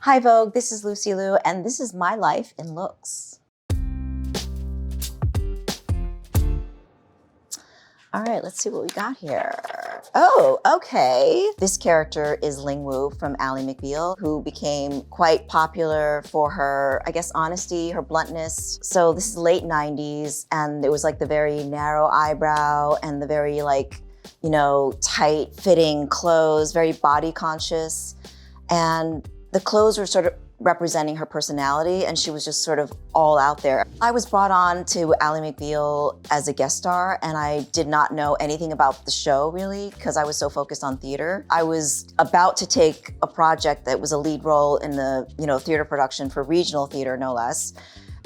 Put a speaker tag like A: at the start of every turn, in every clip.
A: Hi Vogue, this is Lucy Liu, and this is my life in looks. All right, let's see what we got here. Oh, okay. This character is Ling Wu from Ally McBeal, who became quite popular for her, I guess, honesty, her bluntness. So this is late 90s, and it was like the very narrow eyebrow and the very tight fitting clothes, very body conscious. And the clothes were sort of representing her personality, and she was just sort of all out there. I was brought on to Ally McBeal as a guest star, and I did not know anything about the show really, because I was so focused on theater. I was about to take a project that was a lead role in the theater production for regional theater, no less.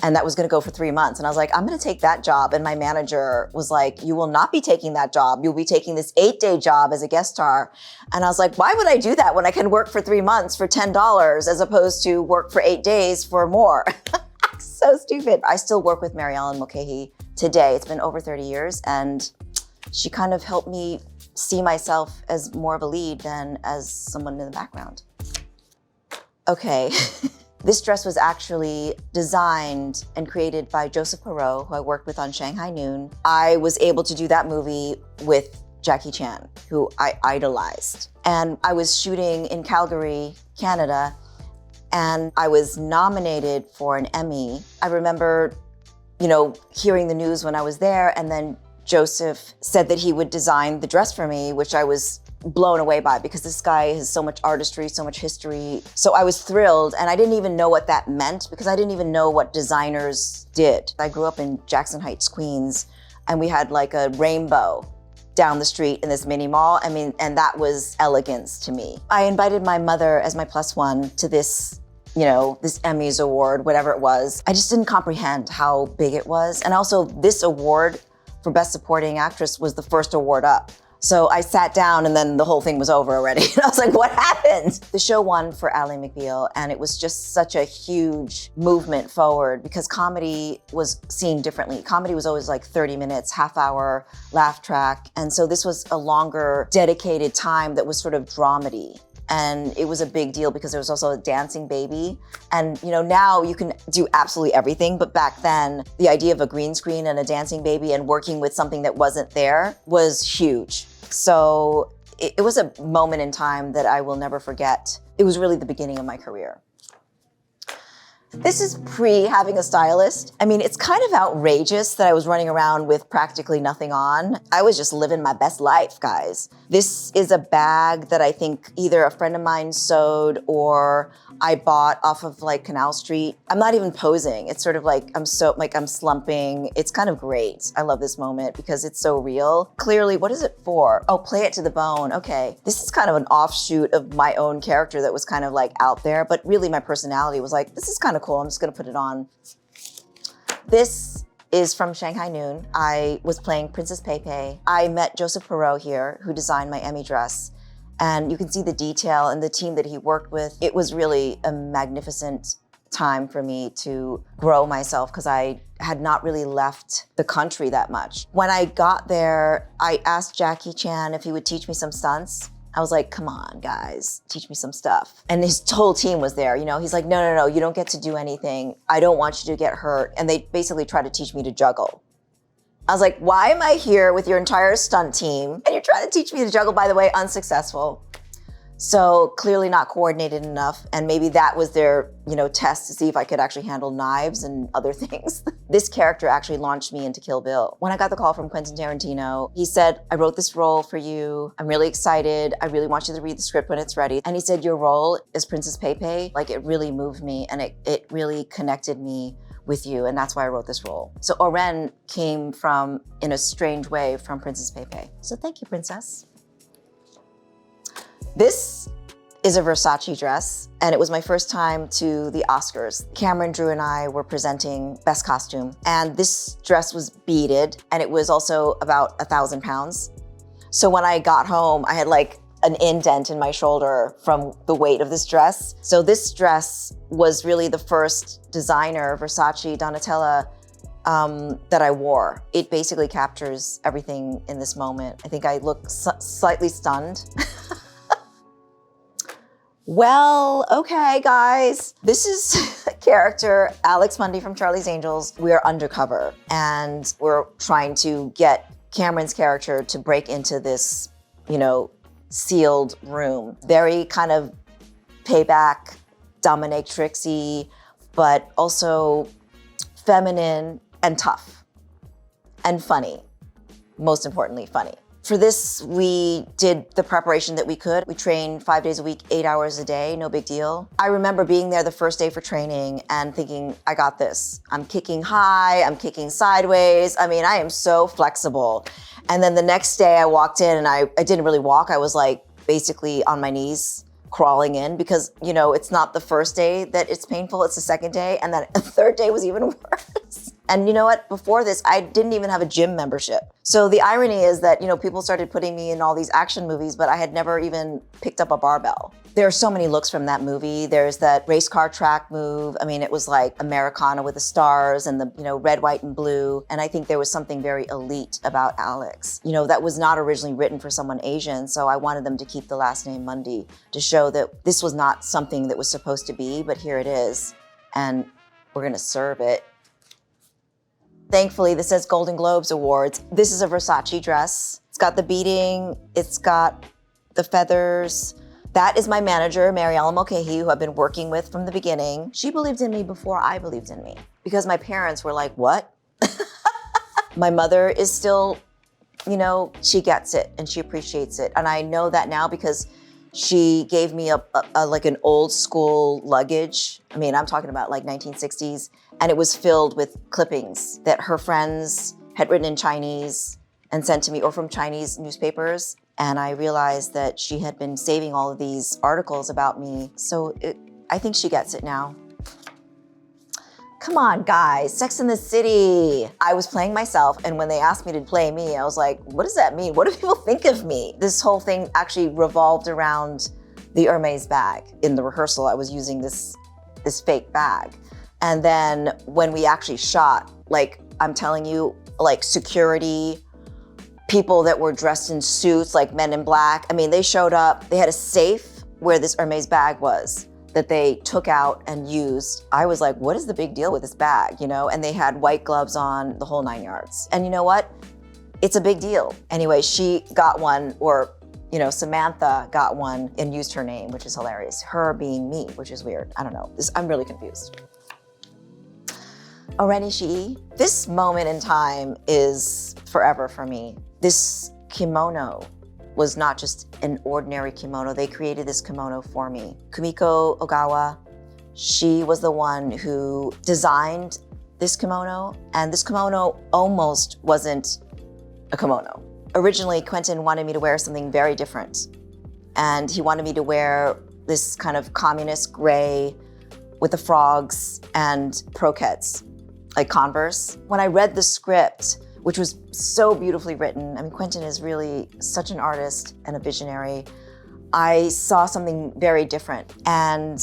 A: And that was gonna go for 3 months. And I was like, I'm gonna take that job. And my manager was like, you will not be taking that job. You'll be taking this 8-day job as a guest star. And I was like, why would I do that when I can work for 3 months for $10 as opposed to work for 8 days for more? So stupid. I still work with Mary Ellen Mulcahy today. It's been over 30 years. And she kind of helped me see myself as more of a lead than as someone in the background. Okay. This dress was actually designed and created by Joseph Porro, who I worked with on Shanghai Noon. I was able to do that movie with Jackie Chan, who I idolized. And I was shooting in Calgary, Canada, and I was nominated for an Emmy. I remember, hearing the news when I was there, and then Joseph said that he would design the dress for me, which I was blown away by, because this guy has so much artistry, so much history. So I was thrilled, and I didn't even know what that meant, because I didn't even know what designers did. I grew up in Jackson Heights, Queens, and we had like a rainbow down the street in this mini mall. And that was elegance to me. I invited my mother as my plus one to this this Emmys award, whatever it was. I just didn't comprehend how big it was. And also, this award for Best Supporting Actress was the first award up. So I sat down, and then the whole thing was over already. And I was like, what happened? The show won for Ally McBeal, and it was just such a huge movement forward, because comedy was seen differently. Comedy was always like 30 minutes, half hour, laugh track. And so this was a longer, dedicated time that was sort of dramedy. And it was a big deal because there was also a dancing baby. And now you can do absolutely everything, but back then, the idea of a green screen and a dancing baby and working with something that wasn't there was huge. So it was a moment in time that I will never forget. It was really the beginning of my career. This is pre having a stylist. It's kind of outrageous that I was running around with practically nothing on. I was just living my best life, guys. This is a bag that I think either a friend of mine sewed or I bought off of Canal Street. I'm not even posing. It's sort of I'm slumping. It's kind of great. I love this moment because it's so real. Clearly, what is it for? Oh, play it to the bone. Okay. This is kind of an offshoot of my own character that was kind of out there, but really my personality was this is kind of cool. I'm just gonna put it on. This is from Shanghai Noon. I was playing Princess Peipei. I met Joseph Porro here, who designed my Emmy dress. And you can see the detail and the team that he worked with. It was really a magnificent time for me to grow myself, because I had not really left the country that much. When I got there, I asked Jackie Chan if he would teach me some stunts. I was like, come on, guys, teach me some stuff. And his whole team was there, He's like, no, you don't get to do anything. I don't want you to get hurt. And they basically tried to teach me to juggle. I was like, why am I here with your entire stunt team? And you're trying to teach me to juggle, by the way, unsuccessful. So clearly not coordinated enough. And maybe that was their, test to see if I could actually handle knives and other things. This character actually launched me into Kill Bill. When I got the call from Quentin Tarantino, he said, I wrote this role for you. I'm really excited. I really want you to read the script when it's ready. And he said, your role as Princess Peipei, it really moved me, and it really connected me with you, and that's why I wrote this role. So O-Ren came in a strange way, from Princess Peipei. So thank you, Princess. This is a Versace dress, and it was my first time to the Oscars. Cameron, Drew, and I were presenting Best Costume, and this dress was beaded, and it was also about 1,000 pounds. So when I got home, I had an indent in my shoulder from the weight of this dress. So this dress was really the first designer, Versace, Donatella, that I wore. It basically captures everything in this moment. I think I look slightly stunned. Well, okay, guys. This is a character, Alex Munday from Charlie's Angels. We are undercover and we're trying to get Cameron's character to break into this, sealed room. Very kind of payback, dominatrix-y, but also feminine and tough and funny. Most importantly, funny. For this, we did the preparation that we could. We trained 5 days a week, 8 hours a day, no big deal. I remember being there the first day for training and thinking, I got this. I'm kicking high, I'm kicking sideways. I mean, I am so flexible. And then the next day I walked in and I didn't really walk. I was like basically on my knees, crawling in because, it's not the first day that it's painful, it's the second day. And then a third day was even worse. And you know what? Before this, I didn't even have a gym membership. So the irony is that, people started putting me in all these action movies, but I had never even picked up a barbell. There are so many looks from that movie. There's that race car track move. I mean, it was like Americana with the stars and the, red, white, and blue. And I think there was something very elite about Alex. That was not originally written for someone Asian. So I wanted them to keep the last name Munday to show that this was not something that was supposed to be, but here it is. And we're gonna serve it. Thankfully, this says Golden Globes Awards. This is a Versace dress. It's got the beading, it's got the feathers. That is my manager, Mariella Mulcahy, who I've been working with from the beginning. She believed in me before I believed in me because my parents were like, what? My mother is still, she gets it and she appreciates it. And I know that now because she gave me like an old school luggage. I mean, I'm talking about like 1960s. And it was filled with clippings that her friends had written in Chinese and sent to me, or from Chinese newspapers. And I realized that she had been saving all of these articles about me. So I think she gets it now. Come on, guys, Sex and the City. I was playing myself, and when they asked me to play me, I was like, what does that mean? What do people think of me? This whole thing actually revolved around the Hermes bag. In the rehearsal, I was using this fake bag. And then when we actually shot, like I'm telling you, like security, people that were dressed in suits, like Men in Black. I mean, they showed up, they had a safe where this Hermes bag was that they took out and used. I was like, what is the big deal with this bag, And they had white gloves on, the whole 9 yards. And you know what? It's a big deal. Anyway, she got one, or Samantha got one and used her name, which is hilarious. Her being me, which is weird. I don't know, I'm really confused. O-Ren Ishii. This moment in time is forever for me. This kimono was not just an ordinary kimono. They created this kimono for me. Kumiko Ogawa, she was the one who designed this kimono, and this kimono almost wasn't a kimono. Originally, Quentin wanted me to wear something very different, and he wanted me to wear this kind of communist gray with the frogs and croquettes, like Converse. When I read the script, which was so beautifully written, I mean, Quentin is really such an artist and a visionary, I saw something very different. And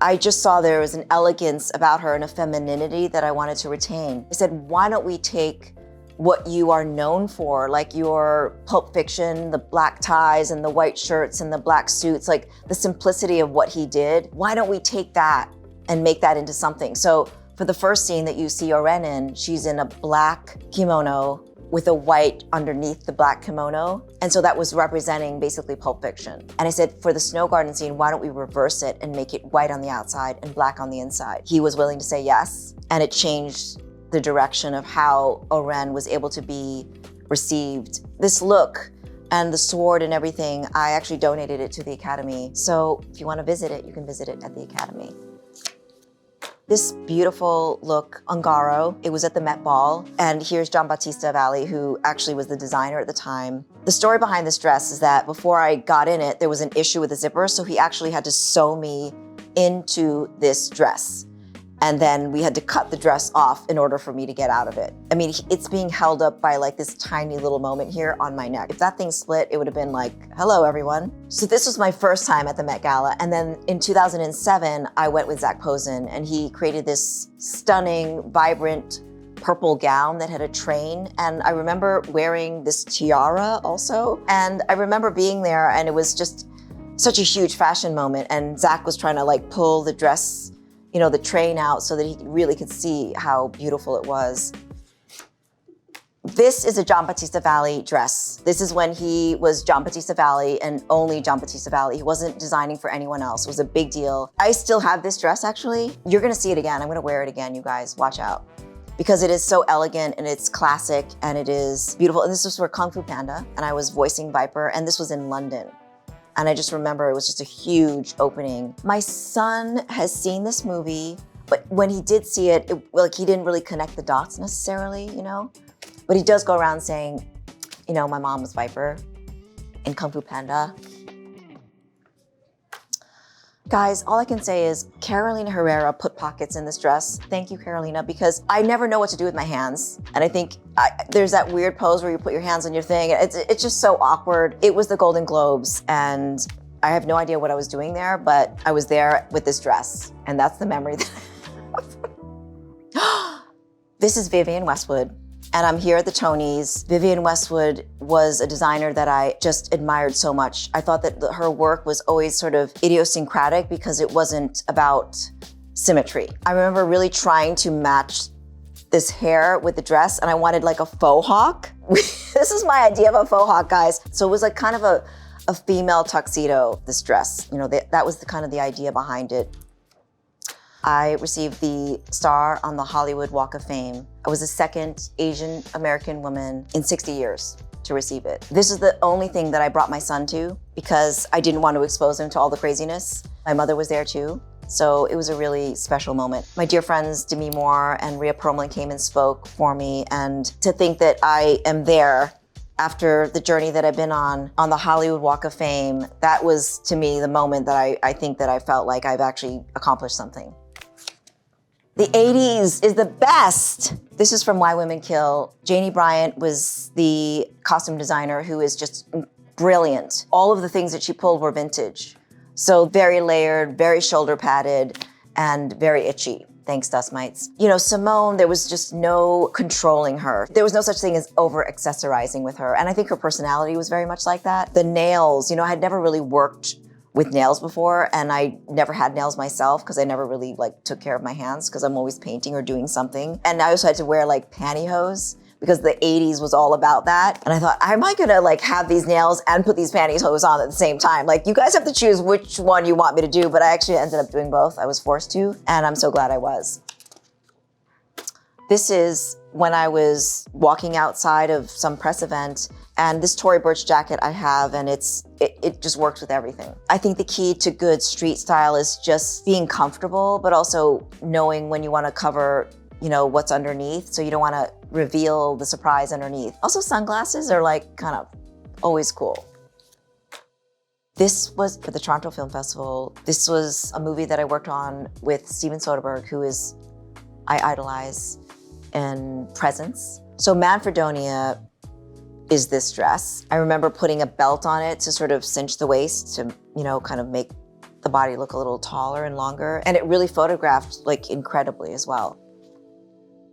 A: I just saw there was an elegance about her and a femininity that I wanted to retain. I said, why don't we take what you are known for, like your Pulp Fiction, the black ties and the white shirts and the black suits, like the simplicity of what he did. Why don't we take that and make that into something? So for the first scene that you see O-Ren in, she's in a black kimono with a white underneath the black kimono. And so that was representing basically Pulp Fiction. And I said, for the snow garden scene, why don't we reverse it and make it white on the outside and black on the inside? He was willing to say yes. And it changed the direction of how O-Ren was able to be received. This look and the sword and everything, I actually donated it to the Academy. So if you want to visit it, you can visit it at the Academy. This beautiful look, Ungaro, it was at the Met Ball. And here's Giambattista Valli, who actually was the designer at the time. The story behind this dress is that before I got in it, there was an issue with the zipper. So he actually had to sew me into this dress. And then we had to cut the dress off in order for me to get out of it. I mean, it's being held up by like this tiny little moment here on my neck. If that thing split, it would have been like, hello, everyone. So this was my first time at the Met Gala. And then in 2007, I went with Zac Posen and he created this stunning, vibrant purple gown that had a train. And I remember wearing this tiara also. And I remember being there and it was just such a huge fashion moment. And Zach was trying to like pull the dress, you know, the train out so that he really could see how beautiful it was. This is a John Battista Valli dress. This is when he was John Battista Valli and only John Battista Valli. He wasn't designing for anyone else. It was a big deal. I still have this dress actually. You're gonna see it again. I'm gonna wear it again, you guys, watch out. Because it is so elegant and it's classic and it is beautiful. And this was for Kung Fu Panda and I was voicing Viper and this was in London. And I just remember it was just a huge opening. My son has seen this movie, but when he did see it, like he didn't really connect the dots necessarily, you know? But he does go around saying, you know, my mom was Viper in Kung Fu Panda. Guys, all I can say is Carolina Herrera put pockets in this dress. Thank you, Carolina, because I never know what to do with my hands. And I think there's that weird pose where you put your hands on your thing. It's just so awkward. It was the Golden Globes and I have no idea what I was doing there, but I was there with this dress. And that's the memory that I have. This is Vivienne Westwood. And I'm here at the Tonys. Vivienne Westwood was a designer that I just admired so much. I thought that her work was always sort of idiosyncratic because it wasn't about symmetry. I remember really trying to match this hair with the dress and I wanted like a faux hawk. This is my idea of a faux hawk, guys. So it was like kind of a female tuxedo, this dress. You know, that was kind of the idea behind it. I received the star on the Hollywood Walk of Fame. I was the second Asian American woman in 60 years to receive it. This is the only thing that I brought my son to because I didn't want to expose him to all the craziness. My mother was there too, so it was a really special moment. My dear friends Demi Moore and Rhea Perlman came and spoke for me, and to think that I am there after the journey that I've been on the Hollywood Walk of Fame, that was to me the moment that I think that I felt like I've actually accomplished something. The 80s is the best. This is from Why Women Kill. Janie Bryant was the costume designer who is just brilliant. All of the things that she pulled were vintage. So very layered, very shoulder padded, and very itchy. Thanks, dust mites. You know, Simone, there was just no controlling her. There was no such thing as over-accessorizing with her. And I think her personality was very much like that. The nails, you know, I had never really worked with nails before, and I never had nails myself because I never really like took care of my hands because I'm always painting or doing something. And I also had to wear like pantyhose because the 80s was all about that. And I thought, am I gonna like have these nails and put these pantyhose on at the same time? Like you guys have to choose which one you want me to do, but I actually ended up doing both. I was forced to, and I'm so glad I was. This is when I was walking outside of some press event, and this Tory Burch jacket I have, and it just works with everything. I think the key to good street style is just being comfortable, but also knowing when you want to cover, you know, what's underneath, so you don't want to reveal the surprise underneath. Also, sunglasses are like kind of always cool. This was for the Toronto Film Festival. This was a movie that I worked on with Steven Soderbergh, who I idolize in presence. So Manfredonia is this dress. I remember putting a belt on it to sort of cinch the waist to, you know, kind of make the body look a little taller and longer. And it really photographed like incredibly as well.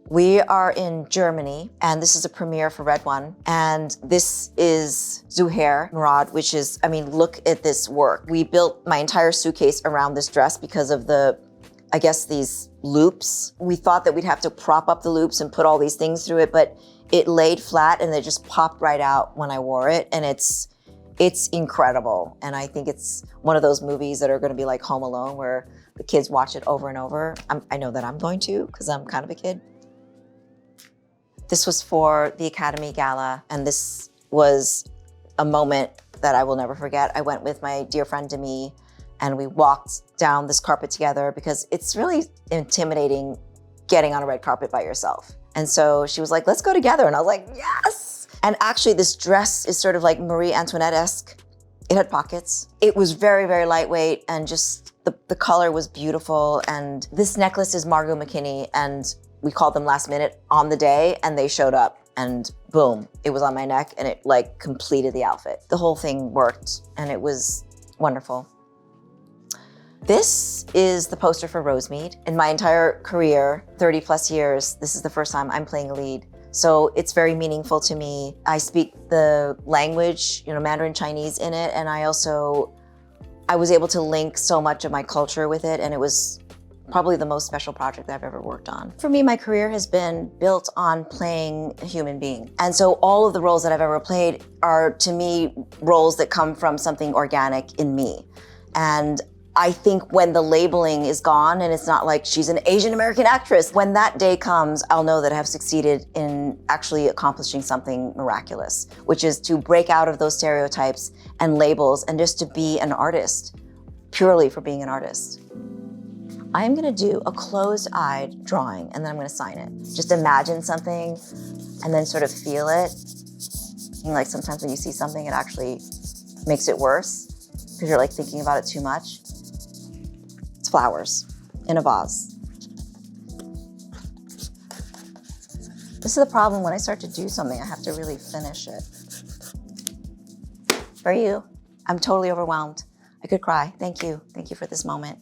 A: We are in Germany, and this is a premiere for Red One. And this is Zuhair Murad, which is, I mean, look at this work. We built my entire suitcase around this dress because of I guess these loops. We thought that we'd have to prop up the loops and put all these things through it, but it laid flat and it just popped right out when I wore it. And it's incredible. And I think it's one of those movies that are gonna be like Home Alone, where the kids watch it over and over. I know that I'm going to, because I'm kind of a kid. This was for the Academy Gala, and this was a moment that I will never forget. I went with my dear friend Demi, and we walked down this carpet together because it's really intimidating getting on a red carpet by yourself. And so she was like, let's go together. And I was like, yes. And actually this dress is sort of like Marie Antoinette-esque. It had pockets. It was very, very lightweight, and just the color was beautiful. And this necklace is Margot McKinney, and we called them last minute on the day, and they showed up, and boom, it was on my neck, and it like completed the outfit. The whole thing worked, and it was wonderful. This is the poster for Rosemead. In my entire career, 30 plus years, this is the first time I'm playing a lead. So it's very meaningful to me. I speak the language, you know, Mandarin Chinese in it, and I I was able to link so much of my culture with it, and it was probably the most special project I've ever worked on. For me, my career has been built on playing a human being. And so all of the roles that I've ever played are, to me, roles that come from something organic in me. And I think when the labeling is gone and it's not like she's an Asian American actress, when that day comes, I'll know that I have succeeded in actually accomplishing something miraculous, which is to break out of those stereotypes and labels and just to be an artist, purely for being an artist. I am gonna do a closed-eyed drawing and then I'm gonna sign it. Just imagine something and then sort of feel it. And like sometimes when you see something, it actually makes it worse because you're like thinking about it too much. It's flowers in a vase. This is the problem when I start to do something, I have to really finish it. For you, I'm totally overwhelmed. I could cry. Thank you. Thank you for this moment.